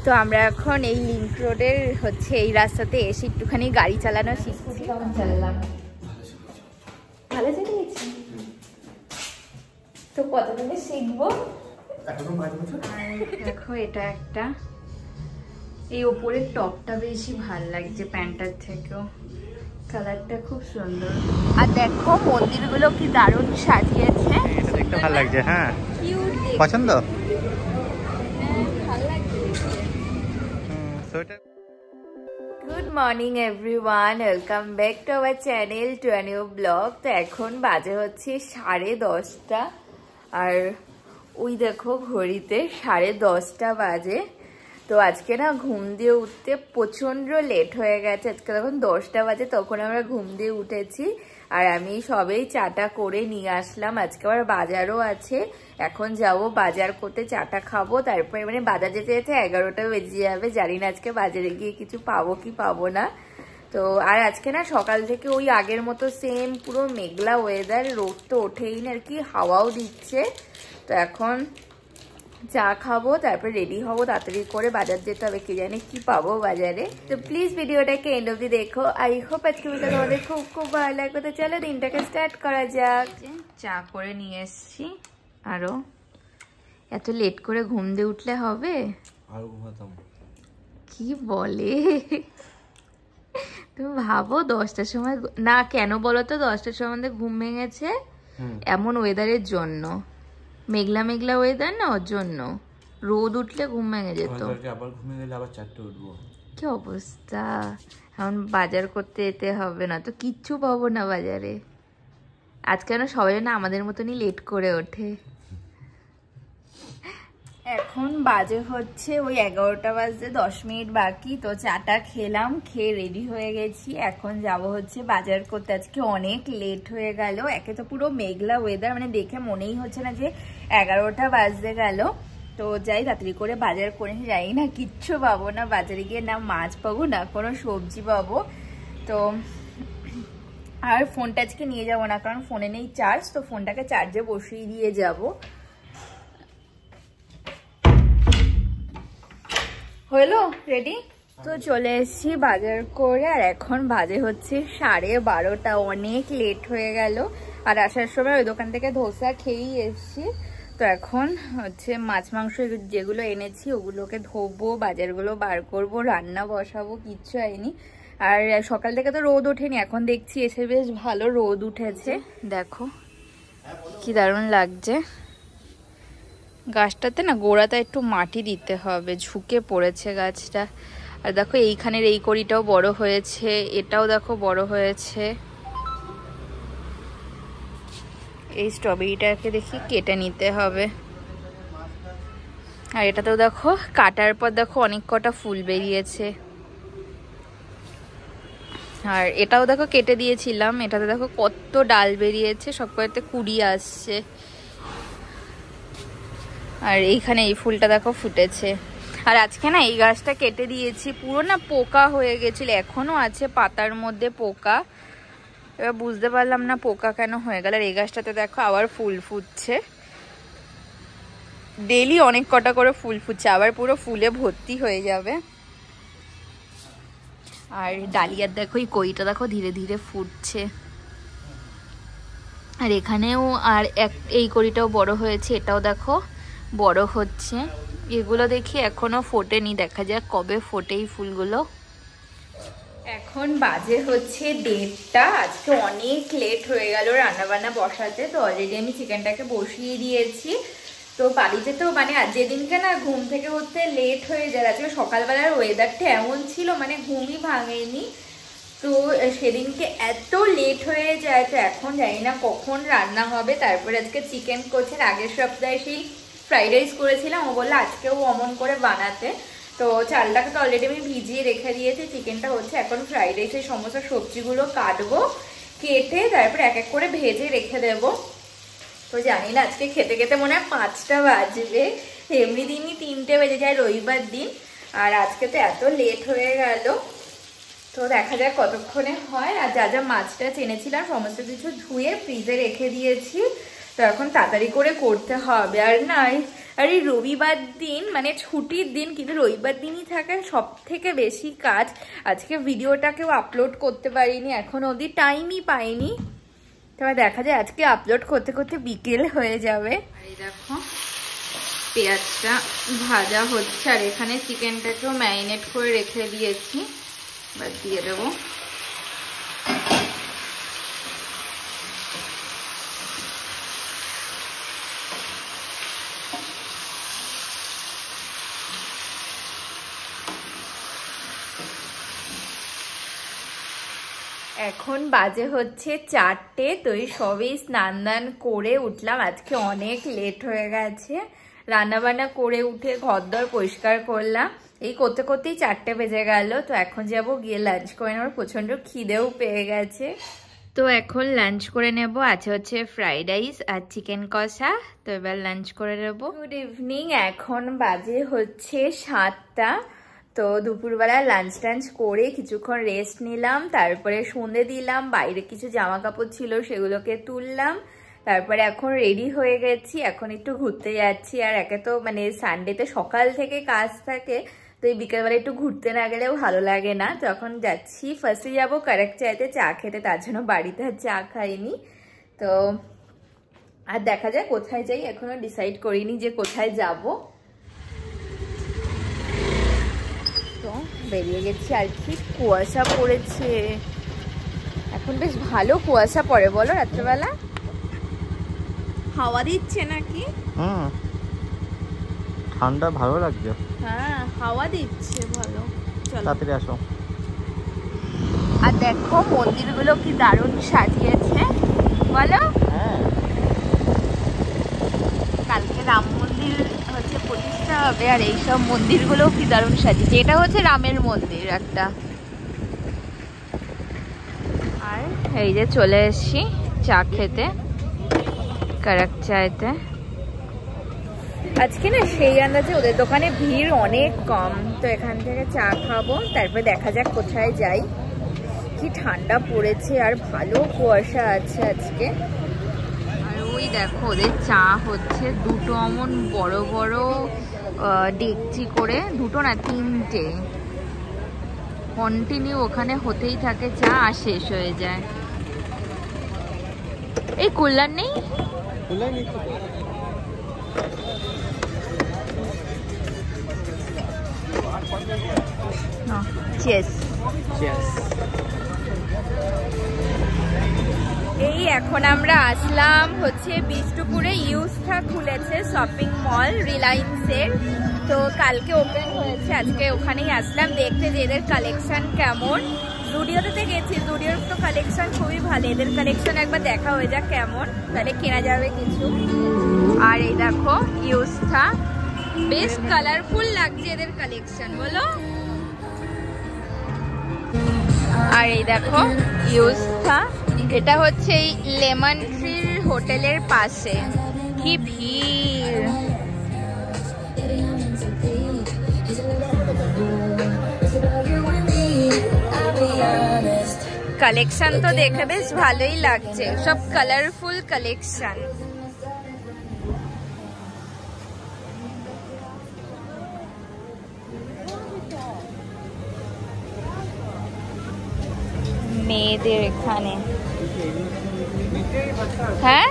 তো আমরা এখন এই লিংক রোডের হচ্ছে এই রাস্তাতে এসে একটুখানি গাড়ি চালানো শিখছি। কেমন চালালাম? ভালো চালিয়েছি। তো কতদিনে শিখবো? দেখো এটা একটা, এই ওপরের টপটা বেশি ভালো লাগছে প্যান্টার থেকেও, কালারটা খুব সুন্দর। আর দেখো মন্দিরগুলো কি দারুণ সাজিয়েছে, এটা দেখতে ভালো লাগছে। হ্যাঁ কিউট, পছন্দ। ভালো লাগছে দেখতে। Good morning everyone, welcome back to our channel to a new blog. তো এখন বাজে হচ্ছে 10:30 আর ওই দেখো ঘড়িতে 10:30 বাজে। তো আজকে না ঘুম দিয়ে উঠতে প্রচন্ড লেট হয়ে গেছে। আজকে তখন 10টা বাজে, তখন আমরা ঘুম দিয়ে উঠেছি। আর আমি সবেই চাটা করে নিয়ে আসলাম। আজকে আবার বাজারও আছে, এখন যাব বাজার করতে, চাটা খাবো, তারপরে মানে বাজার যেতে যেতে 11টা বেজে যাবে। জানি না আজকে বাজারে গিয়ে কিছু পাবো কি পাবো না। তো আর আজকে না সকাল থেকে ওই আগের মতো সেম পুরো মেঘলা ওয়েদার, রোদ তো ওঠেই না আর কি, হাওয়াও দিচ্ছে। তো এখন চা খাবো, তারপর রেডি হবো, তাড়াতাড়ি করে বাজার যেতে হবে, কে জানে কি পাবো বাজারে। তো প্লিজ ভিডিওটাকে এন্ড অব্দি দেখো। আই হোপ আজকে ভিডিওটা তোমাদের খুব খুব ভালো লাগবে। তো চলো দিনটাকে স্টার্ট করা যাক। চা করে নিয়ে এসছি। আরো এত লেট করে ঘুম দিয়ে উঠলে হবে? আরো ঘুমাতাম। কি বলে তুমি ভাবো 10টার সময় না, কেন বলো তো 10টার সময় ঘুম ভেঙেছে? এমন ওয়েদারের জন্য, মেঘলা মেঘলা ওয়েদার না, ওর জন্য রোদ উঠলে ঘুম ভেঙে যেত। আবার ঘুমিয়ে গেলে আবার 4টে উঠবো, কি অবস্থা। এখন বাজার করতে যেতে হবে, না তো কিচ্ছু পাবো না বাজারে। আজকে না সবাই না আমাদের মতনই লেট করে ওঠে। এখন বাজে হচ্ছে ওই 11টা বাজতে 10 মিনিট বাকি। তো চাটা খেলাম, খেয়ে রেডি হয়ে গেছি। এখন যাব হচ্ছে বাজার করতে। আজকে অনেক লেট হয়ে গেল, একে তো পুরো মেঘলা ওয়েদার, মানে দেখে মনেই হচ্ছে না যে 11টা বাজতে গেল। তো যাই তাড়াতাড়ি করে বাজার করে যাই, না কিচ্ছু পাবো না বাজারে গিয়ে, না মাছ পাবো না কোনো সবজি পাবো। তো আর ফোনটা আজকে নিয়ে যাবো না, কারণ ফোনে নেই চার্জ। তো ফোনটাকে চার্জে বসিয়ে দিয়ে যাবো। হলো রেডি? তো চলে এসেছি বাজার করে, আর এখন বাজে হচ্ছে 12:30। অনেক লেট হয়ে গেল। আর আসার সময় ওই দোকান থেকে ধোসা খেয়েই এসেছি। তো এখন হচ্ছে মাছ মাংস যেগুলো এনেছি ওগুলোকে ধোবো, বাজারগুলো বার করবো, রান্না বসাবো, কিচ্ছু হয়নি। আর সকাল থেকে তো রোদ ওঠেনি, এখন দেখছি এসে বেশ ভালো রোদ উঠেছে। দেখো কি দারুণ লাগছে। গাছটাতে না গোড়াতে একটু মাটি দিতে হবে, ঝুঁকে পড়েছে গাছটা। আর দেখো এইখানের এই কড়িটাও বড় হয়েছে, এটাও দেখো বড় হয়েছে। এই স্ট্রবেরিটাকে দেখি কেটে নিতে হবে। আর এটাতেও দেখো কাটার পর দেখো অনেক কটা ফুল বেরিয়েছে। আর এটাও দেখো কেটে দিয়েছিলাম, এটাতে দেখো কত ডাল বেরিয়েছে, সব কয়েকটা কুড়ি আসছে। আর এইখানে এই ফুলটা দেখো ফুটেছে। আর আজকে না এই গাছটা কেটে দিয়েছি, পুরো না পোকা হয়ে গেছিল, এখনো আছে পাতার মধ্যে পোকা। এবার বুঝতে পারলাম না পোকা কেন হয়ে গেল। আর এই গাছটাতে দেখো আবার ফুল ফুটছে, ডেইলি অনেক কটা করে ফুল ফুটছে, আবার পুরো ফুলে ভর্তি হয়ে যাবে। আর ডালিয়ার দেখো এই কইটা দেখো ধীরে ধীরে ফুটছে। আর এখানেও আর এই কড়িটাও বড় হয়েছে, এটাও দেখো বড় হচ্ছে। এগুলো দেখি এখনো ফোটেনি, দেখা যাক কবে ফোটে এই ফুলগুলো। এখন বাজে হচ্ছে 1:30। আজকে অনেক লেট হয়ে গেল রান্না বান্না বসাতে। তো অলরেডি আমি চিকেনটাকে বসিয়ে দিয়েছি। তো বাড়িতে তো মানে যেদিনকে না ঘুম থেকে উঠতে লেট হয়ে যায়, আজকে সকালবেলার ওয়েদারটা এমন ছিল মানে ঘুমই ভাঙেনি। তো সেদিনকে এত লেট হয়ে যায়। তো এখন জানি না কখন রান্না হবে। তারপরে আজকে চিকেন করছে, আগের সপ্তাহে সেই ফ্রাইড রাইস করেছিলাম, ও বললো আজকেও অমন করে বানাতে। তো চালটাকে তো অলরেডি আমি ভিজিয়ে রেখে দিয়েছি, চিকেনটা হচ্ছে। এখন ফ্রাইড রাইসের সমস্ত সবজিগুলো কাটবো, কেটে তারপর এক এক করে ভেজে রেখে দেবো। তো জানি না আজকে খেতে খেতে মনে হয় 5টা বাজবে, এমনি দিনই 3টে বেজে যায় রবিবার দিন। আর আজকে তো এত লেট হয়ে গেল। তো দেখা যাক কতক্ষণে হয়। আর যা যা মাছটা এনেছিলাম সমস্ত কিছু ধুয়ে ফ্রিজে রেখে দিয়েছি। তো এখন তাড়াতাড়ি করে করতে হবে। আর না আর এই রবিবার দিন মানে ছুটির দিন, কিন্তু রবিবার দিনই থাকে সব থেকে বেশি কাজ। আজকে ভিডিওটাকেও আপলোড করতে পারিনি, এখন অবধি টাইমই পাইনি। তবে দেখা যায় আজকে আপলোড করতে করতে বিকেল হয়ে যাবে। এই দেখো পেঁয়াজটা ভাজা হচ্ছে, আর এখানে চিকেনটাকেও ম্যারিনেট করে রেখে দিয়েছি, এবার দিয়ে দেবো। এখন বাজে হচ্ছে 4টে, তো এই সবেই স্নান দান করে উঠলাম। আজকে অনেক লেট হয়ে গেছে, রান্নাবান্না করে উঠে ঘরদর পরিষ্কার করলাম, এই করতে করতেই 4টে বেজে গেল। তো এখন যাব গিয়ে লাঞ্চ করে নেব, প্রচন্ড খিদেও পেয়ে গেছে। তো এখন লাঞ্চ করে নেব, আছে হচ্ছে ফ্রাইড রাইস আর চিকেন কষা। তো এবার লাঞ্চ করে নেব। গুড ইভিনিং, এখন বাজে হচ্ছে 7টা। তো দুপুরবেলা লাঞ্চ টাঞ্চ করে কিছুক্ষণ রেস্ট নিলাম, তারপরে সন্ধে দিলাম, বাইরে কিছু জামা কাপড় ছিল সেগুলোকে তুললাম, তারপরে এখন রেডি হয়ে গেছি, এখন একটু ঘুরতে যাচ্ছি। আর একে তো মানে সানডেতে সকাল থেকে কাজ থাকে, তো এই বিকেলবেলা একটু ঘুরতে না গেলেও ভালো লাগে না। তো এখন যাচ্ছি, ফার্স্টে যাবো কারেক্ট চাইতে চা খেতে, তার জন্য বাড়িতে আর চা খাইনি। তো আর দেখা যায় কোথায় যাই, এখনো ডিসাইড করিনি যে কোথায় যাবো। তো বেরিয়ে গেছি, আর কি কুয়াশা পড়েছে এখন, বেশ ভালো কুয়াশা পড়ে বলো রাত্রেবেলা। হাওয়া দিচ্ছে নাকি? ঠান্ডা ভালো লাগছে। হ্যাঁ হাওয়া দিচ্ছে ভালো। চলো তাড়াতাড়ি আসো। আর দেখো মন্দিরগুলো কি দারুণ সাজিয়েছে বলো। কালকে রাম মন্দির হচ্ছে প্রতিষ্ঠা হবে, আর এইসব মন্দিরগুলো কি দারুণ সাজিয়েছে। এটা হচ্ছে রামের মন্দির একটা। আর এই যে চলে এসছি চা খেতে কারেক্ট চাইতে। আজকে না সেই আন্দাজে ওদের দোকানে ভিড় অনেক কম, তো এখান থেকে চা খাবো, তারপরে দেখা যাক কোথায় যাই। কি ঠান্ডা পড়েছে আর ভালো কুয়াশা আছে আজকে। আর ওই দেখো ওদের চা হচ্ছে, দুটো অমন বড় বড় ডেকচি করে, দুটো না 3টে কন্টিনিউ ওখানে হতেই থাকে চা, আর শেষ হয়ে যায়। এই কুলার নেই? এই এখন আমরা আসলাম হচ্ছে বিষ্ণুপুরে, ইউস্থা খুলেছে শপিং মল রিলায়েন্সের, তো কালকে ওপেন হয়েছে, আজকে ওখানেই আসলাম দেখতে যে এদের কালেকশন কেমন। জুডিওতে গেছি, জুডিওর তো কালেকশন খুবই ভালো, এদের কালেকশন একবার দেখা হয়ে যাক কেমন, তাহলে কেনা যাবে কিছু। আর এই দেখো ইউস্থা, বেশ কালারফুল লাগছে এদের কালেকশন বলো। আর এই দেখো ইউস্থা, এটা হচ্ছে এই লেমন ট্রির হোটেলের পাশে। কি ভিড়! কালেকশন তো দেখে বেশ ভালোই লাগছে, সব কালারফুল কালেকশন। মেয়েদের এখানে হ্যাঁ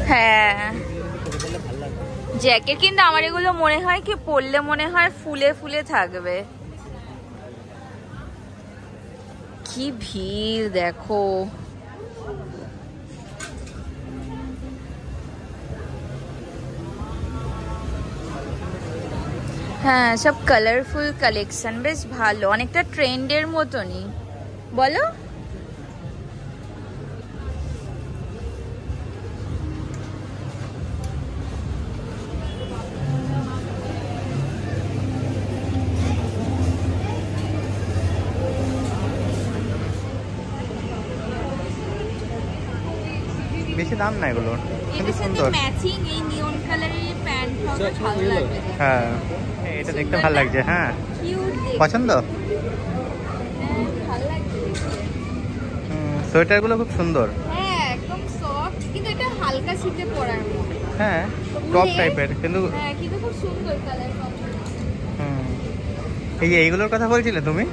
হ্যাঁ জ্যাকেট, কিন্তু আমার এগুলো মনে হয় কি পরলে মনে হয় ফুলে ফুলে থাকবে। কি ভিড় দেখো। হ্যাঁ সব কালারফুল কালেকশন, বেশ ভালো, অনেকটা ট্রেন্ডের মতনই বলো। বেশি দাম না এগুলোর, কিন্তু এটার সাথে সুন্দর। ম্যাচিং এই নিয়ন কালারের প্যান্ট হবে, ভালো লাগবে। হ্যাঁ এটা দেখতে ভালো লাগছে। হ্যাঁ পছন্দ। ভালো লাগছে। সোয়েটারগুলো খুব সুন্দর। হ্যাঁ একদম সফট, কিন্তু এটা হালকা শীতে পরার মতো। হ্যাঁ টপ টাইপের, কিন্তু হ্যাঁ কিন্তু খুব সুন্দর কালার এই যে এইগুলোর কথা বলছিলে তুমি?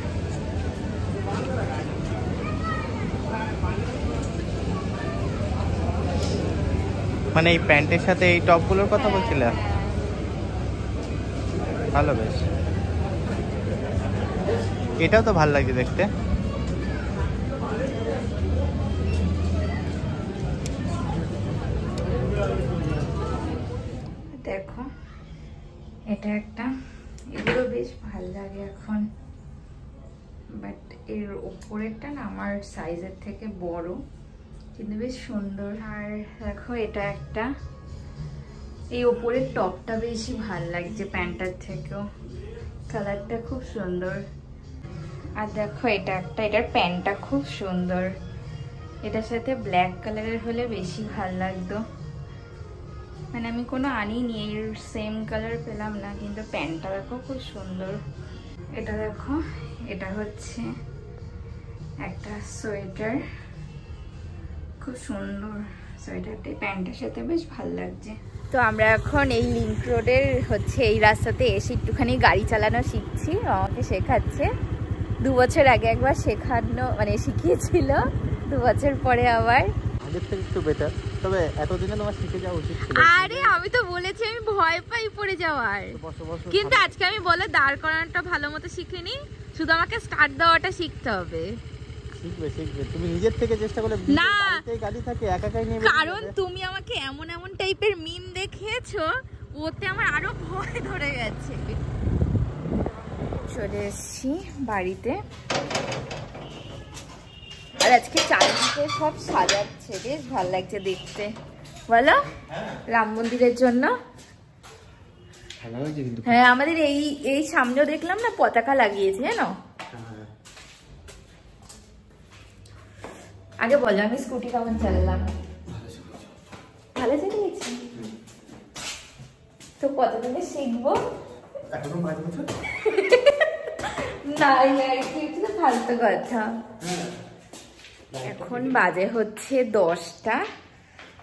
মানে এই প্যান্টের সাথে এই টপগুলোর কথা বলছিলে? ভালো, বেশ। এটাও তো ভালো লাগছে দেখতে। দেখো এটা একটা, এগুলো বেশ ভালো লাগে এখন, বাট এর উপরেরটা না আমার সাইজের থেকে বড়, কিন্তু বেশ সুন্দর। আর দেখো এটা একটা, এই উপরের টপটা বেশি ভাল লাগছে প্যান্টটার থেকেও, কালারটা খুব সুন্দর। আর দেখো এটা একটা, এটার প্যান্টটা খুব সুন্দর, এটার সাথে ব্ল্যাক কালারের হলে বেশি ভাল লাগতো। মানে আমি কোনো আনিনি, এর সেম কালার পেলাম না, কিন্তু প্যান্টটা দেখো খুব সুন্দর। এটা দেখো, এটা হচ্ছে একটা সোয়েটার, খুব সুন্দর সোয়েটারটা, প্যান্টের সাথে বেশ ভালো লাগছে। তো আমরা এখন এই লিংক রোডের হচ্ছে এই রাস্তাতে এসে একটুখানি গাড়ি চালানো শিখছি, আমাকে শেখাচ্ছে। 2 বছর আগে একবার শেখানো মানে শিখিয়েছিল, 2 বছর পরে আবার। আগের থেকে একটু বেটার, তবে এতদিনে তোমার শিখে যাওয়া উচিত ছিল। আরে আমি তো বলেছি আমি ভয় পাই পড়ে যাওয়ার, কিন্তু আজকে আমি বলে দাঁড় করানোটা ভালো মতো শিখিনি, শুধু আমাকে স্টার্ট দেওয়াটা শিখতে হবে। শিখবে শিখবে, তুমি নিজের থেকে চেষ্টা করলে না, গাড়ি থাকে একা একাই নিয়ে, কারণ তুমি আমাকে এমন এমন টাইপের মিম দেখিয়েছো, ওতে আমার আরো ভয় ধরে গেছে। চলে এসেছি বাড়িতে, আর আজকে চারিদিকে সব সাজাচ্ছে, বেশ ভালো লাগছে দেখতে, বলো? রাম মন্দিরের জন্য। হ্যাঁ আমাদের এই সামনেও দেখলাম না পতাকা লাগিয়েছে, জানো? আগে বলো আমি স্কুটি কেমন চালালাম? ভালো চালিয়েছি তো, কতদিনে শিখবো? না ফালতু কথা। এখন বাজে হচ্ছে 10টা,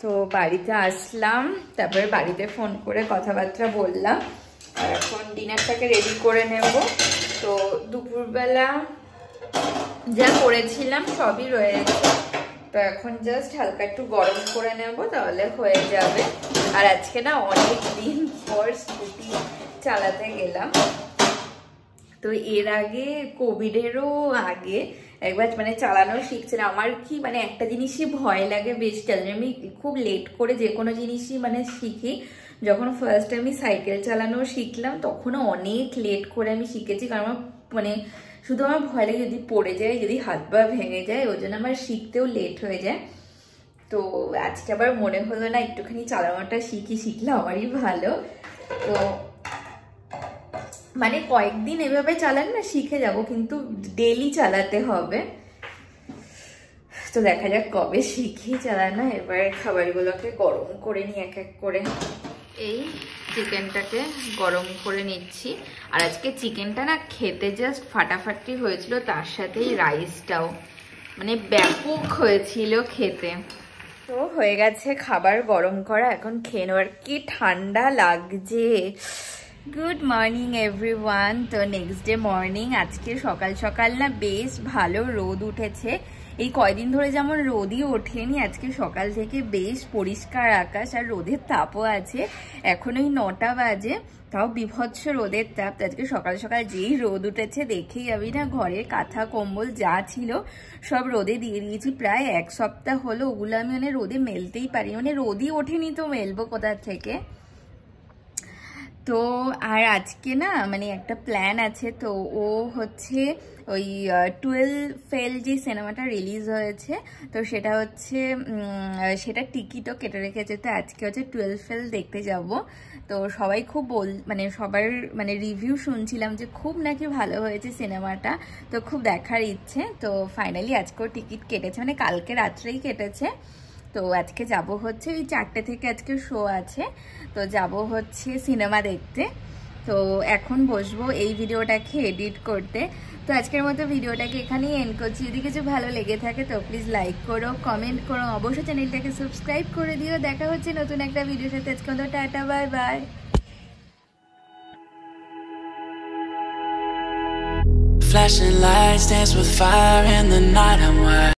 তো বাড়িতে আসলাম, তারপরে বাড়িতে ফোন করে কথাবার্তা বললাম, আর এখন ডিনারটাকে রেডি করে নেব। তো দুপুরবেলা যা করেছিলাম সবই রয়েছে, তো এখন জাস্ট হালকা একটু গরম করে নেব, তাহলে হয়ে যাবে। আর আজকে না অনেক দিন পর স্কুটি চালাতে গেলাম, তো এর আগে কোভিডেরও আগে একবার মানে চালানো শিখছিলাম। আমার কি মানে একটা জিনিসই ভয় লাগে বেশ, আমি খুব লেট করে যে কোনো জিনিসই মানে শিখি। যখন ফার্স্ট আমি সাইকেল চালানো শিখলাম তখনও অনেক লেট করে আমি শিখেছি, কারণ আমার মানে শুধু আমার ভয় লাগে যদি পড়ে যায়, যদি হাত পা ভেঙে যায়, ওই জন্য আমার শিখতেও লেট হয়ে যায়। তো আজকে আবার মনে হলো না একটুখানি চালানোটা শিখলে আমারই ভালো। তো মানে কয়েকদিন এভাবে চালান না শিখে যাব, কিন্তু ডেলি চালাতে হবে। তো দেখা যাক কবে শিখি চালানো। এবার খাবারগুলোকে গরম করে নিই এক এক করে। এই চিকেনটাকে গরম করে নিচ্ছি, আর আজকে চিকেনটা না খেতে জাস্ট ফাটাফাটি হয়েছিল, তার সাথেই রাইসটাও মানে ব্যাপক হয়েছিল খেতে। তো হয়ে গেছে খাবার গরম করা, এখন খেয়ে নেওয়ার। কি ঠান্ডা লাগছে। Good morning everyone. তো নেক্সট ডে মর্নিং, আজকে সকাল সকাল না বেশ ভালো রোদ উঠেছে। এই কয়দিন ধরে যেমন রোদই ওঠেনি, আজকে সকাল থেকে বেশ পরিষ্কার আকাশ, আর রোদের তাপও আছে। এখন ওই 9টা বাজে, তাও বিভৎস রোদের তাপ। আজকে সকাল সকাল যেই রোদ উঠেছে দেখেই আমি না ঘরের কাঁথা কম্বল যা ছিল সব রোদে দিয়ে দিয়েছি। প্রায় 1 সপ্তাহ হলো ওগুলো আমি মানে রোদে মেলতেই পারি, মানে রোদই ওঠেনি তো মেলবো কোথা থেকে। তো আর আজকে না মানে একটা প্ল্যান আছে, তো ও হচ্ছে ওই 12 ফেল যে সিনেমাটা রিলিজ হয়েছে, তো সেটা হচ্ছে সেটা টিকিটও কেটে রেখেছে। তো আজকে হচ্ছে 12 ফেল দেখতে যাব। তো সবাই খুব মানে সবার মানে রিভিউ শুনছিলাম যে খুব নাকি ভালো হয়েছে সিনেমাটা, তো খুব দেখার ইচ্ছে। তো ফাইনালি আজকেও টিকিট কেটেছে, মানে কালকে রাত্রেই কেটেছে। তো আজকে যাব হচ্ছে ওই 4টে থেকে আজকে শো আছে, তো যাব হচ্ছে সিনেমা দেখতে। তো এখন বসবো এই ভিডিওটাকে এডিট করতে। তো আজকের মতো ভিডিওটাকে এখানেই এন্ড করছি। যদি কিছু ভালো লেগে থাকে তো প্লিজ লাইক করো, কমেন্ট করো, অবশ্যই চ্যানেলটাকে সাবস্ক্রাইব করে দিও। দেখা হচ্ছে নতুন একটা ভিডিওর সাথে। আজকে মতো tata, bye bye. Flashing lights dance with fire in the night. I'm wired.